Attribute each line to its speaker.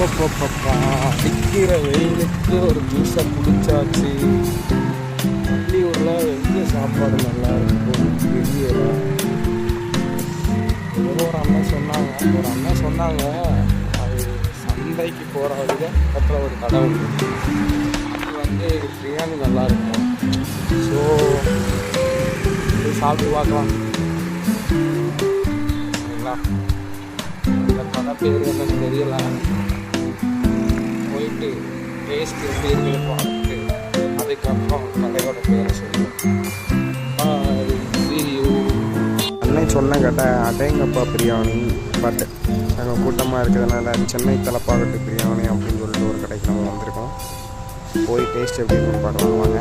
Speaker 1: அப்பப்பப்பா அடிக்கிற வெயிலுக்கு ஒரு ஜூஸை குடிச்சாச்சு. வெளியூரில் எங்கே சாப்பாடு நல்லா இருக்கும் தெரியல. ஒரு அண்ணன் சொன்னாங்க அது சந்தைக்கு போகிற வழியில் பக்கத்தில் ஒரு கடை உண்டு. அது வந்து பிரியாணி நல்லாயிருக்கும். ஸோ சாப்பிட்டு பார்க்கலாம். சரிங்களா? இந்த கடை பேர் என்னன்னு தெரியல. போயிட்டு டேஸ்ட் எப்படி இருக்குன்னு பார்த்துட்டு அதுக்கப்புறம் கடையோட பேரை சொல்லுவேன். அன்னை சொன்ன கடை அடேங்கப்பா பிரியாணி. பட் நாங்கள் கூட்டமாக இருக்கிறதுனால சென்னை தலப்பாக்கட்டு பிரியாணி அப்படின்னு சொல்லிட்டு ஒரு கடைக்கு நம்ம வந்திருக்கோம். போய் டேஸ்ட் எப்படி இருக்குன்னு பார்க்கலாம் வாங்க.